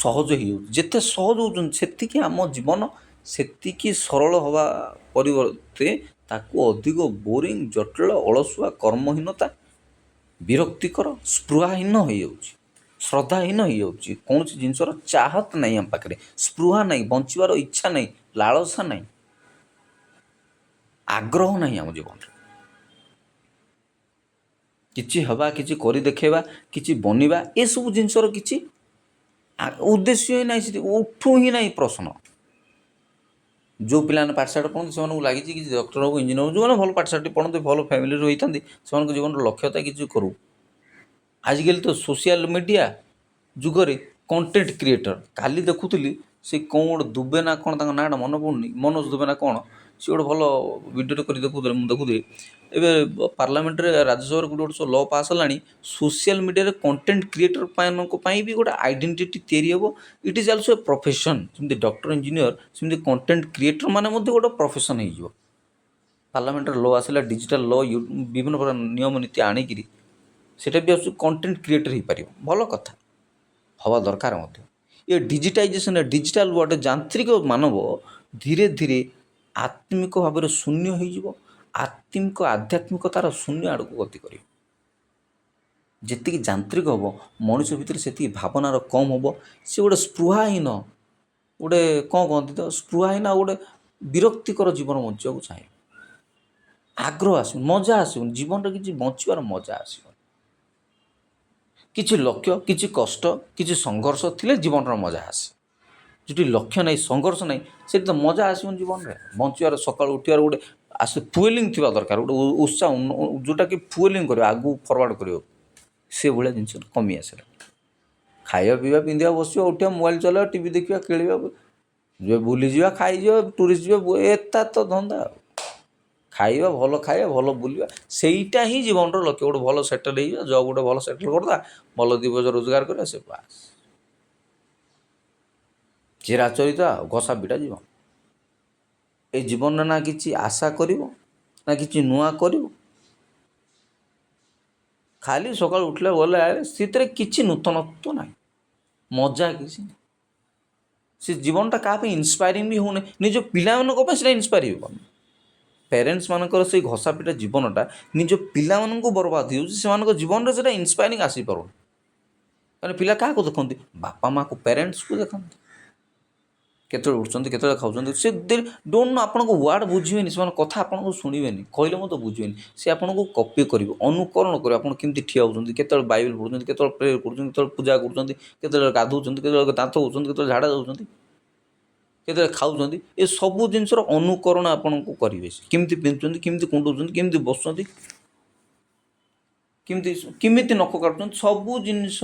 ସହଜ ହେଇଯାଉଛି। ଯେତେ ସହଜ ହେଉଛନ୍ତି ସେତିକି ଆମ ଜୀବନ ସେତିକି ସରଳ ହେବା ପରିବର୍ତ୍ତେ ତାକୁ ଅଧିକ ବୋରିଂ, ଜଟିଳ, ଅଳସୁଆ, କର୍ମହୀନତା, ବିରକ୍ତିକର, ସ୍ପୃହାହୀନ ହେଇଯାଉଛି, ଶ୍ରଦ୍ଧାହୀନ ହେଇଯାଉଛି। କୌଣସି ଜିନିଷର ଚାହତ ନାହିଁ ଆମ ପାଖରେ, ସ୍ପୃହା ନାହିଁ, ବଞ୍ଚିବାର ଇଚ୍ଛା ନାହିଁ, ଲାଳସା ନାହିଁ, ଆଗ୍ରହ ନାହିଁ ଆମ ଜୀବନରେ। କିଛି ହେବା, କିଛି କରି ଦେଖାଇବା, କିଛି ବନିବା, ଏସବୁ ଜିନିଷର କିଛି ଉଦ୍ଦେଶ୍ୟ ହିଁ ନାହିଁ, ସେଠି ଉଠୁ ହିଁ ନାହିଁ ପ୍ରଶ୍ନ। ଯେଉଁ ପିଲାମାନେ ପାଠଶାଠ ପଢ଼ନ୍ତି ସେମାନଙ୍କୁ ଲାଗିଛି କିଛି ଡକ୍ଟର ହେଉ, ଇଞ୍ଜିନିୟର ହେଉ, ଯେଉଁମାନେ ଭଲ ପାଠଶାଠ ପଢ଼ନ୍ତି, ଭଲ ଫ୍ୟାମିଲିରୁ ହୋଇଥାନ୍ତି, ସେମାନଙ୍କ ଜୀବନର ଲକ୍ଷ୍ୟତା କିଛି କରୁ। ଆଜିକାଲି ତ ସୋସିଆଲ ମିଡ଼ିଆ ଯୁଗରେ କଣ୍ଟେଣ୍ଟ କ୍ରିଏଟର, କାଲି ଦେଖୁଥିଲି ସେ କ'ଣ ଗୋଟେ ଦୁବେ ନା କ'ଣ, ତାଙ୍କ ନାଁଟା ମନେ ପଡ଼ୁନି, ମନୋଜ ଦୁବେ ନା କ'ଣ, ସେ ଗୋଟେ ଭଲ ଭିଡ଼ିଓଟେ କରି ଦେଖୁଥିଲେ। ମୁଁ ଦେଖୁଥିଲି ଏବେ ପାର୍ଲାମେଣ୍ଟରେ, ରାଜ୍ୟସଭାରେ ଗୋଟେ ସବୁ ଲ ପାସ୍ ହେଲାଣି, ସୋସିଆଲ ମିଡ଼ିଆରେ କଣ୍ଟେଣ୍ଟ କ୍ରିଏଟର ମାନଙ୍କ ପାଇଁ ବି ଗୋଟେ ଆଇଡେଣ୍ଟିଟି ତିଆରି ହେବ। It is also A profession. ଯେମିତି ଡକ୍ଟର, ଇଞ୍ଜିନିୟର, ସେମିତି କଣ୍ଟେଣ୍ଟ କ୍ରିଏଟର ମାନେ ମଧ୍ୟ ଗୋଟେ ପ୍ରଫେସନ୍ ହେଇଯିବ। ପାର୍ଲାମେଣ୍ଟରେ ଲ ଆସିଲା, ଡିଜିଟାଲ ଲ, ବିଭିନ୍ନ ପ୍ରକାର ନିୟମ ନୀତି ଆଣିକିରି ସେଇଟା ବି ଆସୁଛି, କଣ୍ଟେଣ୍ଟ କ୍ରିଏଟର ହେଇପାରିବ। ଭଲ କଥା, ହେବା ଦରକାର ମଧ୍ୟ। ଏ ଡିଜିଟାଇଜେସନ୍, ଡିଜିଟାଲ ୱାର୍ଲଡ, ଯାନ୍ତ୍ରିକ ମାନବ ଧୀରେ ଧୀରେ ଆତ୍ମିକ ଭାବରେ ଶୂନ୍ୟ ହେଇଯିବ। ଆତ୍ମିକ ଆଧ୍ୟାତ୍ମିକତାର ଶୂନ୍ୟ ଆଡ଼କୁ ଗତି କରିବ। ଯେତିକି ଯାନ୍ତ୍ରିକ ହେବ, ମଣିଷ ଭିତରେ ସେତିକି ଭାବନାର କମ୍ ହେବ। ସେ ଗୋଟେ ସ୍ପୃହାହୀନ, ଗୋଟେ କ'ଣ କହନ୍ତି ତ, ସ୍ପୃହାହୀନ ଆଉ ଗୋଟେ ବିରକ୍ତିକର ଜୀବନ ବଞ୍ଚିବାକୁ ଚାହିଁବ। ଆଗ୍ରହ ଆସିବନି, ମଜା ଆସିବନି, ଜୀବନରେ କିଛି ବଞ୍ଚିବାର ମଜା ଆସିବନି। କିଛି ଲକ୍ଷ୍ୟ, କିଛି କଷ୍ଟ, କିଛି ସଂଘର୍ଷ ଥିଲେ ଜୀବନର ମଜା ଆସେ। ଯେଉଁଠି ଲକ୍ଷ୍ୟ ନାହିଁ, ସଂଘର୍ଷ ନାହିଁ, ସେଠି ତ ମଜା ଆସିବନି ଜୀବନରେ। ବଞ୍ଚିବାର, ସକାଳୁ ଉଠିବାର ଗୋଟେ ଫୁଏଲିଂ ଥିବା ଦରକାର, ଗୋଟେ ଉତ୍ସାହ, ଯେଉଁଟାକି ଫୁଏଲିଂ କରିବ, ଆଗକୁ ଫରୱାର୍ଡ଼ କରିବ। ସେଭଳିଆ ଜିନିଷ କମି ଆସିଲା। ଖାଇବା, ପିଇବା, ପିନ୍ଧିବା, ବସିବା, ଉଠିବା, ମୋବାଇଲ ଚଲାଇବା, ଟିଭି ଦେଖିବା, ଖେଳିବା, ବୁଲିଯିବା, ଖାଇଯିବା, ଟୁରିଷ୍ଟ ଯିବା, ଏତା ତ ଧନ୍ଦା। ଖାଇବା, ଭଲ ବୁଲିବା, ସେଇଟା ହିଁ ଜୀବନର ଲକ୍ଷ୍ୟ। ଗୋଟେ ଭଲ ସେଟଲ୍ ହେଇଯିବା, ଜବ୍ ଗୋଟେ ଭଲ ସେଟଲ୍ କରିଦେବା, ଭଲ ଦୁଇ ପଇସା ରୋଜଗାର କରିବା, ସେ ବାସ୍ ଚିରାଚରିତ ଘଷା ପିଟା ଜୀବନ। ଏ ଜୀବନରେ ନା କିଛି ଆଶା କରିବ, ନା କିଛି ନୂଆ କରିବ। ଖାଲି ସକାଳୁ ଉଠିଲେ ଗଲେ, ସେଥିରେ କିଛି ନୂତନତ୍ୱ ନାହିଁ, ମଜା କିଛି ନାହିଁ। ସେ ଜୀବନଟା କାହା ପାଇଁ ଇନ୍ସପାୟାରିଂ ବି ହେଉନି। ନିଜ ପିଲାମାନଙ୍କ ପାଇଁ ସେଇଟା ଇନ୍ସପାୟାର ହେବନି। ପ୍ୟାରେଣ୍ଟସ୍ ମାନଙ୍କର ସେଇ ଘଷା ପିଟା ଜୀବନଟା ନିଜ ପିଲାମାନଙ୍କୁ ବର୍ବାଦ ହେଉଛି। ସେମାନଙ୍କ ଜୀବନରେ ସେଇଟା ଇନ୍ସପାୟାରିଂ ଆସିପାରୁନି। କାରଣ ପିଲା କାହାକୁ ଦେଖନ୍ତି? ବାପା ମାଆକୁ, ପ୍ୟାରେଣ୍ଟସ୍କୁ ଦେଖନ୍ତି। କେତେବେଳେ ଉଠୁଛନ୍ତି, କେତେବେଳେ ଖାଉଛନ୍ତି, ସେ ଡୋଣ୍ଟ ନୋ। ଆପଣଙ୍କ ୱାର୍ଡ଼ ବୁଝିବେନି, ସେମାନଙ୍କ କଥା ଆପଣଙ୍କୁ ଶୁଣିବେନି, କହିଲେ ମଧ୍ୟ ବୁଝିବେନି। ସେ ଆପଣଙ୍କୁ କପି କରିବେ, ଅନୁକରଣ କରିବେ। ଆପଣ କେମିତି ଠିଆ ହେଉଛନ୍ତି, କେତେବେଳେ ବାଇବେଲ ପଢ଼ୁଛନ୍ତି, କେତେବେଳେ ପ୍ରେୟର କରୁଛନ୍ତି, କେତେବେଳେ ପୂଜା କରୁଛନ୍ତି, କେତେବେଳେ ଗାଧଉଛନ୍ତି, କେତେବେଳେ ଦାନ୍ତ ହେଉଛନ୍ତି, କେତେବେଳେ ଝାଡ଼ା ଯାଉଛନ୍ତି, କେତେବେଳେ ଖାଉଛନ୍ତି, ଏ ସବୁ ଜିନିଷର ଅନୁକରଣ ଆପଣଙ୍କୁ କରିବେ। ସେ କେମିତି ପିନ୍ଧୁଛନ୍ତି, କେମିତି କୁଣ୍ଡଉଛନ୍ତି, କେମିତି ବସୁଛନ୍ତି, କେମିତି ନଖ କାଟୁଛନ୍ତି, ସବୁ ଜିନିଷ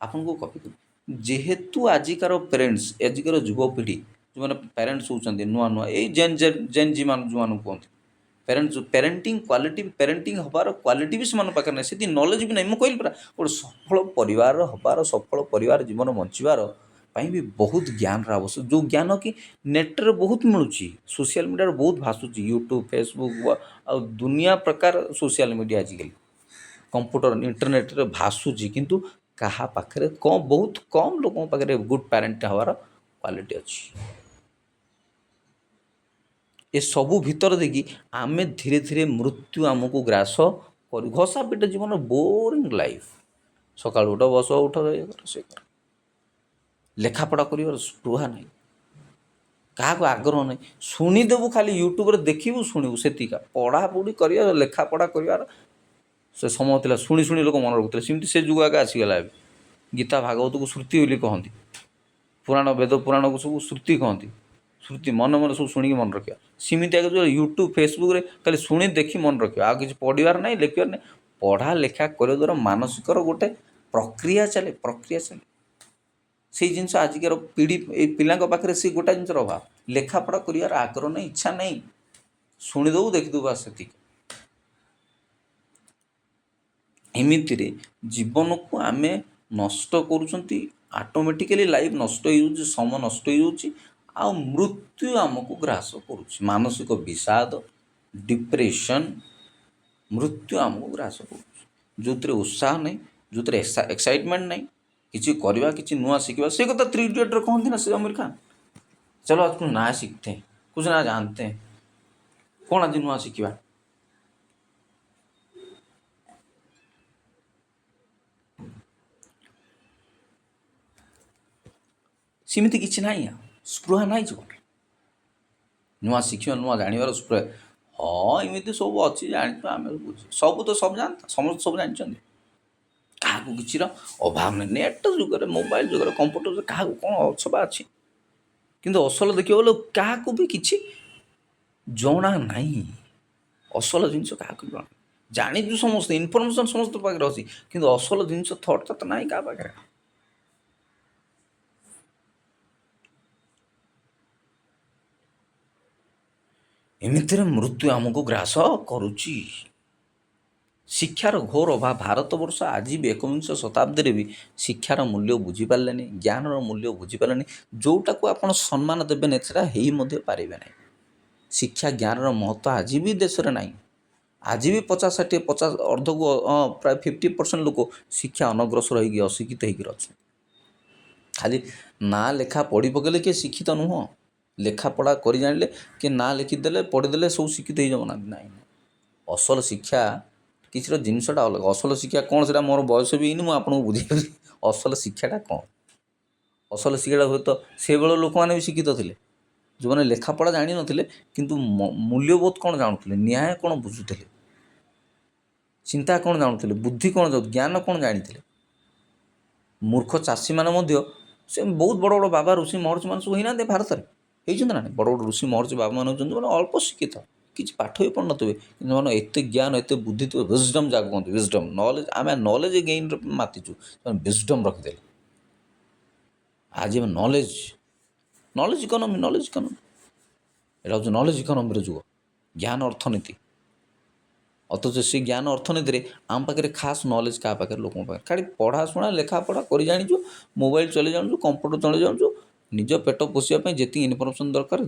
ଆପଣଙ୍କୁ କପି କରିବେ। ଯେହେତୁ ଆଜିକାର ପ୍ୟାରେଣ୍ଟସ୍, ଆଜିକାର ଯୁବପିଢ଼ି ଯେଉଁମାନେ ପ୍ୟାରେଣ୍ଟସ୍ ହେଉଛନ୍ତି, ନୂଆ ଏଇ ଜେନ୍ ଜି ମାନେ ଯେଉଁମାନଙ୍କୁ କୁହନ୍ତି ପ୍ୟାରେଣ୍ଟିଂ ହେବାର କ୍ୱାଲିଟି ବି ସେମାନଙ୍କ ପାଖରେ ନାହିଁ, ସେତିକି ନଲେଜ ବି ନାହିଁ। ମୁଁ କହିଲି ପରା, ଗୋଟେ ସଫଳ ପରିବାର ହେବାର, ସଫଳ ପରିବାର ଜୀବନ ବଞ୍ଚିବାର ପାଇଁ ବି ବହୁତ ଜ୍ଞାନର ଆବଶ୍ୟକ, ଯେଉଁ ଜ୍ଞାନ କି ନେଟ୍ରେ ବହୁତ ମିଳୁଛି, ସୋସିଆଲ ମିଡ଼ିଆରେ ବହୁତ ଭାସୁଛି, ୟୁଟ୍ୟୁବ୍ ଫେସବୁକ୍ ଆଉ ଦୁନିଆ ପ୍ରକାର ସୋସିଆଲ ମିଡ଼ିଆ ଆଜିକାଲି କମ୍ପ୍ୟୁଟର ଇଣ୍ଟରନେଟ୍ରେ ଭାସୁଛି, କିନ୍ତୁ କାହା ପାଖରେ ବହୁତ କମ୍ ଲୋକଙ୍କ ପାଖରେ ଗୁଡ୍ ପ୍ୟାରେଣ୍ଟ ହେବାର କ୍ୱାଲିଟି ଅଛି। ଏସବୁ ଭିତରେ ଦେଇକି ଆମେ ଧୀରେ ଧୀରେ ମୃତ୍ୟୁ ଆମକୁ ଗ୍ରାସ କରି ଘଷା ପିଟା ଜୀବନ, ବୋରିଂ ଲାଇଫ୍। ସକାଳୁ ଉଠ, ବସ, ଉଠ, ଇଏ କର, ସେ କର, ଲେଖାପଢ଼ା କରିବାର ସ୍ପୃହା ନାହିଁ, କାହାକୁ ଆଗ୍ରହ ନାହିଁ, ଶୁଣିଦେବୁ ଖାଲି ୟୁଟ୍ୟୁବରେ ଦେଖିବୁ ଶୁଣିବୁ, ସେତିକା। ପଢ଼ାପଢ଼ି କରିବା, ଲେଖାପଢ଼ା କରିବାର ସେ ସମୟ ଥିଲା, ଶୁଣି ଶୁଣି ଲୋକ ମନେ ରଖୁଥିଲେ, ସେମିତି ସେ ଯୁଗ ଆଗେ ଆସିଗଲା। ଏବେ ଗୀତା ଭାଗବତକୁ ଶ୍ରୁତି ବୋଲି କହନ୍ତି, ପୁରାଣ ବେଦ ପୁରାଣକୁ ସବୁ ଶ୍ରୁତି କହନ୍ତି, ଶ୍ରୁତି ମନେ ମନେ ସବୁ ଶୁଣିକି ମନେ ରଖିବା। ସେମିତି ଆଗେ ଯେଉଁ ୟୁଟ୍ୟୁବ୍ ଫେସବୁକ୍ରେ ଖାଲି ଶୁଣି ଦେଖି ମନେ ରଖିବା, ଆଉ କିଛି ପଢ଼ିବାର ନାହିଁ, ଲେଖିବାର ନାହିଁ। ପଢ଼ା ଲେଖା କରିବା ଦ୍ୱାରା ମାନସିକର ଗୋଟେ ପ୍ରକ୍ରିୟା ଚାଲେ। ସେଇ ଜିନିଷ ଆଜିକାର ପିଢ଼ି, ଏଇ ପିଲାଙ୍କ ପାଖରେ ସେ ଗୋଟା ଜିନିଷର ଅଭାବ, ଲେଖାପଢ଼ା କରିବାର ଆଗ୍ରହ ନାହିଁ, ଇଚ୍ଛା ନାହିଁ, ଶୁଣିଦେବୁ ଦେଖିଦେବୁ, ବାସ୍ ସେତିକି। ଏମିତିରେ ଜୀବନକୁ ଆମେ ନଷ୍ଟ କରୁଛନ୍ତି, ଅଟୋମେଟିକାଲି ଲାଇଫ୍ ନଷ୍ଟ ହେଇଯାଉଛି, ସମୟ ନଷ୍ଟ ହେଇଯାଉଛି, ଆଉ ମୃତ୍ୟୁ ଆମକୁ ଗ୍ରାସ କରୁଛି। ମାନସିକ ବିଷାଦ, ଡିପ୍ରେସନ୍, ମୃତ୍ୟୁ ଆମକୁ ଗ୍ରାସ କରୁଛି, ଯେଉଁଥିରେ ଉତ୍ସାହ ନାହିଁ, ଯେଉଁଥିରେ ଏକ୍ସାଇଟମେଣ୍ଟ ନାହିଁ, କିଛି କରିବା, କିଛି ନୂଆ ଶିଖିବା। ସେ କଥା 3 ଇଡ଼ିୟଟ୍ରେ କହନ୍ତି ନା, ସେ ଆମିର ଖାନ, ଚलो आज कुछ नया सीखते हैं, कुछ नया जानते हैं, କ'ଣ ଆଜି ନୂଆ ଶିଖିବା। ସେମିତି କିଛି ନାହିଁ, ସ୍ପୃହା ନାହିଁ ଜୀବନରେ, ନୂଆ ଶିଖିବା, ନୂଆ ଜାଣିବାର ସ୍ପୃହା। ହଁ ଏମିତି ସବୁ ଅଛି, ଜାଣିଛୁ, ଆମେ ବୁଝୁ, ସବୁ ତ ସବୁ ଜାଣନ୍ତି, ସମସ୍ତେ ସବୁ ଜାଣିଛନ୍ତି, କାହାକୁ କିଛିର ଅଭାବ ନାହିଁ। ନେଟ୍ ଯୁଗରେ, ମୋବାଇଲ ଯୁଗରେ, କମ୍ପ୍ୟୁଟର ଯୁଗରେ କାହାକୁ କ'ଣ ଅଛବା ଅଛି, କିନ୍ତୁ ଅସଲ ଦେଖିବାକୁ ଗଲେ କାହାକୁ ବି କିଛି ଜଣା ନାହିଁ। ଅସଲ ଜିନିଷ କାହାକୁ ଜଣା, ଜାଣିଛୁ ସମସ୍ତେ, ଇନଫର୍ମେସନ୍ ସମସ୍ତ ପାଖରେ ଅଛି, କିନ୍ତୁ ଅସଲ ଜିନିଷ ଥଟ୍ଟା ତ ନାହିଁ କାହା ପାଖରେ। ଏମିତିରେ ମୃତ୍ୟୁ ଆମକୁ ଗ୍ରାସ କରୁଛି। ଶିକ୍ଷାର ଘୋର ଅଭାବ। ଭାରତବର୍ଷ ଆଜି ବି ଏକବିଂଶ ଶତାବ୍ଦୀରେ ବି ଶିକ୍ଷାର ମୂଲ୍ୟ ବୁଝିପାରିଲେନି, ଜ୍ଞାନର ମୂଲ୍ୟ ବୁଝିପାରିଲେନି। ଯେଉଁଟାକୁ ଆପଣ ସମ୍ମାନ ଦେବେନି, ସେଟା ହେଇ ମଧ୍ୟ ପାରିବେ ନାହିଁ। ଶିକ୍ଷା ଜ୍ଞାନର ମହତ୍ତ୍ୱ ଆଜି ବି ଦେଶରେ ନାହିଁ। ଆଜି ବି 50-60 ଅର୍ଦ୍ଧକୁ ପ୍ରାୟ 50% ଲୋକ ଶିକ୍ଷା ଅନଗ୍ରସର ହେଇକି ଅଶିକ୍ଷିତ ହେଇକି ଅଛନ୍ତି। ଖାଲି ନାଁ ଲେଖା ପଢ଼ି ପକେଇଲେ କିଏ ଶିକ୍ଷିତ ନୁହଁ, ଲେଖାପଢ଼ା କରି ଜାଣିଲେ କିଏ ନାଁ ଲେଖିଦେଲେ ପଢ଼ିଦେଲେ ସବୁ ଶିକ୍ଷିତ ହେଇଯାଉନାହାନ୍ତି, ନାହିଁ। ଅସଲ ଶିକ୍ଷା କିଛିର ଜିନିଷଟା ଅଲଗା। ଅସଲ ଶିକ୍ଷା କ'ଣ, ସେଟା ମୋର ବୟସ ବି ହେଇନି, ମୁଁ ଆପଣଙ୍କୁ ବୁଝେଇବି ଅସଲ ଶିକ୍ଷାଟା କ'ଣ। ଅସଲ ଶିକ୍ଷାଟା ହୁଏତ ସେବେଳ ଲୋକମାନେ ବି ଶିକ୍ଷିତ ଥିଲେ, ଯେଉଁମାନେ ଲେଖାପଢ଼ା ଜାଣିନଥିଲେ, କିନ୍ତୁ ମୂଲ୍ୟବୋଧ କ'ଣ ଜାଣୁଥିଲେ, ନ୍ୟାୟ କ'ଣ ବୁଝୁଥିଲେ, ଚିନ୍ତା କ'ଣ ଜାଣୁଥିଲେ, ବୁଦ୍ଧି କ'ଣ, ଜ୍ଞାନ କ'ଣ ଜାଣିଥିଲେ। ମୂର୍ଖ ଚାଷୀମାନେ ମଧ୍ୟ, ସେ ବହୁତ ବଡ଼ ବଡ଼ ବାବା, ଋଷି, ମହର୍ଷିମାନେ ସବୁ ହେଇନାହାନ୍ତି ଭାରତରେ, ହେଇଛନ୍ତି ନା ନାହିଁ। ବଡ଼ ବଡ଼ ଋଷି, ମହର୍ଷି, ବାବାମାନେ ହେଉଛନ୍ତି ମାନେ ଅଳ୍ପ ଶିକ୍ଷିତ, କିଛି ପାଠ ବି ପଢ଼ୁନଥିବେ, କିନ୍ତୁ ସେମାନେ ଏତେ ଜ୍ଞାନ, ଏତେ ବୁଦ୍ଧି ଥିବ, ୱିଜଡ଼ମ୍ ଯାହାକୁ କୁହନ୍ତି, ୱିଜଡ଼ମ୍, ନଲେଜ୍। ଆମେ ନଲେଜ୍ ଗେଇନ୍ରେ ମାତିଛୁ, ସେମାନେ ୱିଜଡ଼ମ୍ ରଖିଦେଲେ। ଆଜି ଆମେ ନଲେଜ୍ ଇକୋନୋମି, ଏଇଟା ହେଉଛି ନଲେଜ୍ ଇକୋନୋମିର ଯୁଗ, ଜ୍ଞାନ ଅର୍ଥନୀତି। ଅଥଚ ସେ ଜ୍ଞାନ ଅର୍ଥନୀତିରେ ଆମ ପାଖରେ ଖାସ୍ ନଲେଜ୍ କାହା ପାଖରେ, ଲୋକଙ୍କ ପାଖରେ। ଖାଲି ପଢ଼ାଶୁଣା, ଲେଖାପଢ଼ା କରି ଜାଣିଛୁ, ମୋବାଇଲ ଚଲେଇ ଜାଣିଛୁ, କମ୍ପ୍ୟୁଟର ଚଲେଇ ଜାଣିଛୁ, ନିଜ ପେଟ ପୋଷିବା ପାଇଁ ଯେତିକି ଇନଫର୍ମେସନ୍ ଦରକାର,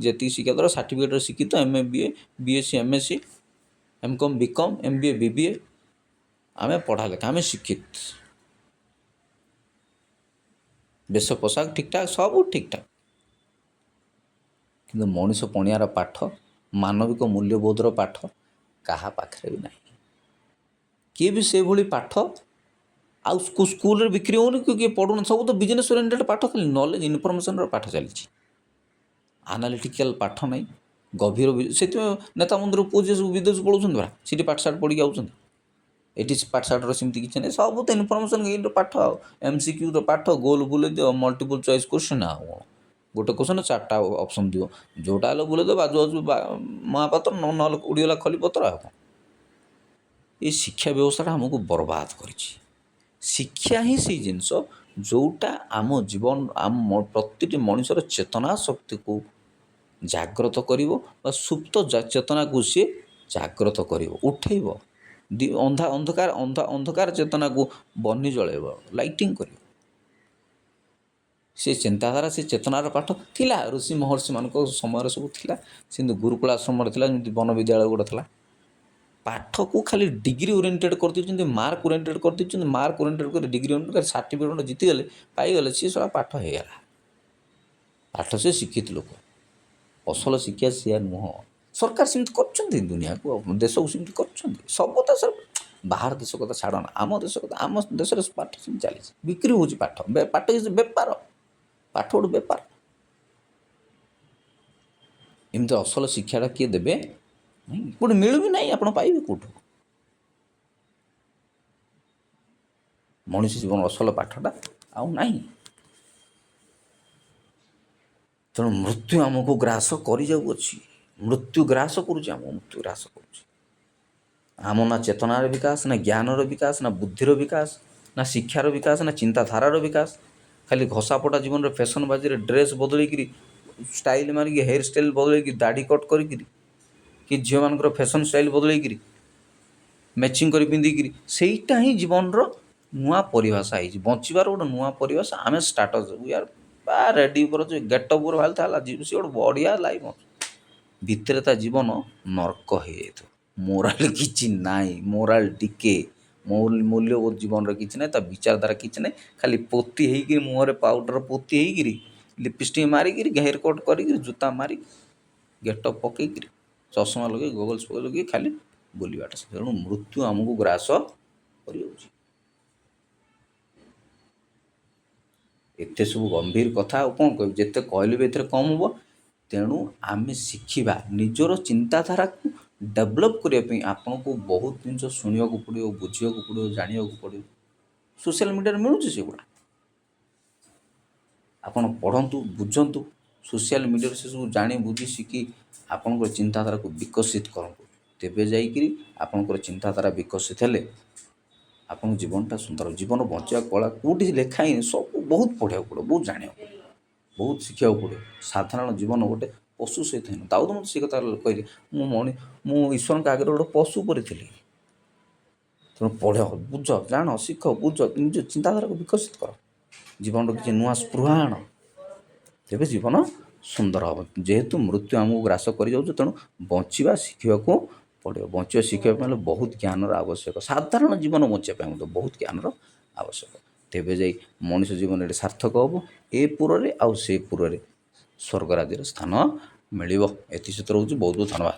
ଯେତିକି ଶିକ୍ଷା ଦରକାର, ସାର୍ଟିଫିକେଟ୍ରେ ଶିକ୍ଷିତ, MA BA, BSc MSc, MCOM BCOM, MBA BBA, ଆମେ ପଢ଼ା ଲେଖା, ଆମେ ଶିକ୍ଷିତ, ବେଶ ପୋଷାକ ଠିକ୍ଠାକ୍, ସବୁ ଠିକ୍ଠାକ୍, କିନ୍ତୁ ମଣିଷ ପଣିଆର ପାଠ, ମାନବିକ ମୂଲ୍ୟବୋଧର ପାଠ କାହା ପାଖରେ ବି ନାହିଁ। କିଏ ବି ସେଭଳି ପାଠ ଆଉ ସ୍କୁଲରେ ବିକ୍ରି ହେଉନି, କିଏ ପଢ଼ୁନି, ସବୁ ତ ବିଜନେସ୍ ଓରିଏଣ୍ଟେଡ୍ ପାଠ, ଖାଲି ନଲେଜ୍ ଇନଫର୍ମେସନ୍ର ପାଠ ଚାଲିଛି, ଆନାଲିଟିକାଲ୍ ପାଠ ନାହିଁ, ଗଭୀର। ସେଥିପାଇଁ ନେତା ମନ୍ଦିର ପୁଅ ଝିଅ ସବୁ ବିଦେଶ ପଳାଉଛନ୍ତି ପରା, ସେଠି ପାଠଶାଠ ପଢ଼ିକି ଆଉଛନ୍ତି। ଏଠି ପାଠଶାଠର ସେମିତି କିଛି ନାହିଁ, ସବୁ ତ ଇନଫର୍ମେସନ୍ ଗେନ୍ର ପାଠ, ଆଉ MCQର ପାଠ, ଗୋଲ ବୁଲେଇ ଦିଅ, ମଲ୍ଟିପୁଲ୍ ଚଏସ୍ କୋଶ୍ଚିନ୍, ଆଉ କ'ଣ, ଗୋଟେ କୋଶ୍ଚିନ୍ 4ଟା ଅପସନ୍ ଦିଅ, ଯେଉଁଟା ହେଲେ ବୁଲେଇ ଦିଅ, ବାଜୁ ବାଜୁ ମହାପାତ୍ର, ନହେଲେ ଉଡ଼ିଗଲା ଖଲିପତ୍ର, ଆଉ କ'ଣ। ଏ ଶିକ୍ଷା ବ୍ୟବସ୍ଥାଟା ଆମକୁ ବର୍ବାଦ କରିଛି। ଶିକ୍ଷା ହିଁ ସେଇ ଜିନିଷ ଯେଉଁଟା ଆମ ଜୀବନ, ଆମ ପ୍ରତିଟି ମଣିଷର ଚେତନା ଶକ୍ତିକୁ ଜାଗ୍ରତ କରିବ, ବା ସୁପ୍ତ ଚେତନାକୁ ସିଏ ଜାଗ୍ରତ କରିବ, ଉଠେଇବ, ଅନ୍ଧକାର ଚେତନାକୁ ବହ୍ନି ଜଳାଇବ, ଲାଇଟିଂ କରିବ। ସେ ଚିନ୍ତାଧାରା ସେ ଚେତନାର ପାଠ ଥିଲା ଋଷି ମହର୍ଷିମାନଙ୍କ ସମୟରେ ସବୁ ଥିଲା। ସେମିତି ଗୁରୁକୁଳ ଆଶ୍ରମରେ ଥିଲା, ଯେମିତି ବନ ବିଦ୍ୟାଳୟ ଗୋଟେ ଥିଲା। ପାଠକୁ ଖାଲି ଡିଗ୍ରୀ ଓରିଏଣ୍ଟେଡ଼ କରିଦେଉଛନ୍ତି, ମାର୍କ ଓରିଏଣ୍ଟେଡ଼ କରିଦେଉଛନ୍ତି। ମାର୍କ ଓରିଏଣ୍ଟେଡ଼ କରି ଡିଗ୍ରୀ ଓରିଏଣ୍ଟେଡ଼ ସାର୍ଟିଫିକେଟ୍ ଜିତିଗଲେ ପାଇଗଲେ, ସିଏ ସଳା ପାଠ ହେଇଗଲା। ପାଠ ସେ ଶିକ୍ଷିତ ଲୋକ, ଅସଲ ଶିକ୍ଷା ସିଏ ନୁହଁ। ସରକାର ସେମିତି କରୁଛନ୍ତି, ଦୁନିଆକୁ ଦେଶକୁ ସେମିତି କରୁଛନ୍ତି। ସବୁ ଦେଶରେ, ବାହାର ଦେଶ କଥା ଛାଡ଼ ନା, ଆମ ଦେଶ କଥା, ଆମ ଦେଶରେ ପାଠ ସେମିତି ଚାଲିଛି। ବିକ୍ରି ହେଉଛି ପାଠ, ପାଠ ବେପାର, ପାଠ ଗୋଟେ ବେପାର। ଏମିତି ଅସଲ ଶିକ୍ଷାଟା କିଏ ଦେବେ? କେଉଁଠି ମିଳୁବି ନାହିଁ, ଆପଣ ପାଇବେ କେଉଁଠୁ? ମଣିଷ ଜୀବନ ଅସଲ ପାଠଟା ଆଉ ନାହିଁ। ତେଣୁ ମୃତ୍ୟୁ ଆମକୁ ଗ୍ରାସ କରିଯାଉଅଛି, ମୃତ୍ୟୁ ଗ୍ରାସ କରୁଛି, ଆମକୁ ମୃତ୍ୟୁ ଗ୍ରାସ କରୁଛି। ଆମ ନା ଚେତନାର ବିକାଶ, ନା ଜ୍ଞାନର ବିକାଶ, ନା ବୁଦ୍ଧିର ବିକାଶ, ନା ଶିକ୍ଷାର ବିକାଶ, ନା ଚିନ୍ତାଧାରାର ବିକାଶ। ଖାଲି ଘଷାପଟା ଜୀବନରେ ଫ୍ୟାସନ୍ ବାଜିରେ ଡ୍ରେସ୍ ବଦଳେଇକିରି, ଷ୍ଟାଇଲ୍ ମାରିକି, ହେୟାର ଷ୍ଟାଇଲ୍ ବଦଳେଇକି, ଦାଢ଼ି କଟ୍ କରିକିରି, କି ଝିଅମାନଙ୍କର ଫ୍ୟାସନ୍ ଷ୍ଟାଇଲ୍ ବଦଳେଇକିରି, ମ୍ୟାଚିଂ କରି ପିନ୍ଧିକିରି, ସେଇଟା ହିଁ ଜୀବନର ନୂଆ ପରିଭାଷା ହେଇଛି। ବଞ୍ଚିବାର ଗୋଟେ ନୂଆ ପରିଭାଷା। ଆମେ ଷ୍ଟାଟସ୍ ବା ରେଡ଼ି ଉପରେ ଯେଉଁ ଗେଟଅପ୍ ଉପରେ ବାହାରିଲା ହେଲା, ସେ ଗୋଟେ ବଢ଼ିଆ ଲାଇଫ୍ ଅଛି। ଭିତରେ ତା ଜୀବନ ନର୍କ ହେଇଯାଇଥିବ। ମୋରାଲ୍ କିଛି ନାହିଁ, ମୋରାଲ୍ ଟିକେ, ମୂଲ୍ୟବୋଧ ଜୀବନରେ କିଛି ନାହିଁ, ତା ବିଚାରଧାରା କିଛି ନାହିଁ। ଖାଲି ପୋତି ହେଇକିରି, ମୁହଁରେ ପାଉଡ଼ର ପୋତି ହେଇକିରି, ଲିପଷ୍ଟିକ୍ ମାରିକିରି, ହେୟାର କଟ୍ କରିକିରି, ଜୁତା ମାରିକି, ଗେଟଅପ୍ ପକେଇକିରି, ଚଷମା ଲଗେଇ, ଗଗଲ୍ସ ଲଗେଇ ଖାଲି ବୁଲିବାଟା। ତେଣୁ ମୃତ୍ୟୁ ଆମକୁ ଗ୍ରାସ କରିଯାଉଛି। ଏତେ ସବୁ ଗମ୍ଭୀର କଥା ଆଉ କ'ଣ କହିବି? ଯେତେ କହିଲେ ବି ଏଥିରେ କମ୍ ହେବ। ତେଣୁ ଆମେ ଶିଖିବା, ନିଜର ଚିନ୍ତାଧାରାକୁ ଡେଭଲପ୍ କରିବା ପାଇଁ ଆପଣଙ୍କୁ ବହୁତ ଜିନିଷ ଶୁଣିବାକୁ ପଡ଼ିବ, ବୁଝିବାକୁ ପଡ଼ିବ, ଜାଣିବାକୁ ପଡ଼ିବ। ସୋସିଆଲ ମିଡ଼ିଆରେ ମିଳୁଛି ସେଗୁଡ଼ା, ଆପଣ ପଢ଼ନ୍ତୁ, ବୁଝନ୍ତୁ। ସୋସିଆଲ ମିଡ଼ିଆରେ ସେସବୁ ଜାଣି, ବୁଝି, ଶିଖି ଆପଣଙ୍କର ଚିନ୍ତାଧାରାକୁ ବିକଶିତ କରନ୍ତୁ। ତେବେ ଯାଇକରି ଆପଣଙ୍କର ଚିନ୍ତାଧାରା ବିକଶିତ ହେଲେ ଆପଣଙ୍କ ଜୀବନଟା ସୁନ୍ଦର। ଜୀବନ ବଞ୍ଚିବା କଳା କେଉଁଠି ଲେଖା ହେଇନି, ସବୁ ବହୁତ ପଢ଼ିବାକୁ ପଡ଼ିବ, ବହୁତ ଜାଣିବାକୁ ପଡ଼ିବ, ବହୁତ ଶିଖିବାକୁ ପଡ଼ିବ। ସାଧାରଣ ଜୀବନ ଗୋଟେ ପଶୁ ସହିତ ହିଁ। ଦାଉଦ ମୋତେ ସେ କଥା କହିଲେ, ମୁଁ ଈଶ୍ୱରଙ୍କ ଆଗରେ ଗୋଟେ ପଶୁ ପରି ଥିଲି। ତେଣୁ ପଢ଼, ବୁଝ, ଜାଣ, ଶିଖ, ବୁଝ, ନିଜ ଚିନ୍ତାଧାରାକୁ ବିକଶିତ କର, ଜୀବନର କିଛି ନୂଆ ସ୍ପୃହା ଆଣ, ତେବେ ଜୀବନ ସୁନ୍ଦର ହେବ। ଯେହେତୁ ମୃତ୍ୟୁ ଆମକୁ ଗ୍ରାସ କରିଯାଉଛି, ତେଣୁ ବଞ୍ଚିବା ଶିଖିବାକୁ ପଡ଼ିବ। ବଞ୍ଚିବା ଶିଖିବା ପାଇଁ ହେଲେ ବହୁତ ଜ୍ଞାନର ଆବଶ୍ୟକ। ସାଧାରଣ ଜୀବନ ବଞ୍ଚିବା ପାଇଁ ମଧ୍ୟ ବହୁତ ଜ୍ଞାନର ଆବଶ୍ୟକ। ତେବେ ଯାଇ ମଣିଷ ଜୀବନରେ ସାର୍ଥକ ହେବ। ଏ ପୁରରେ ଆଉ ସେ ପୁରରେ ସ୍ୱର୍ଗରାଜ୍ୟର ସ୍ଥାନ ମିଳିବ। ଏଥିସହିତ ରହୁଛି। ବହୁତ ବହୁତ ଧନ୍ୟବାଦ।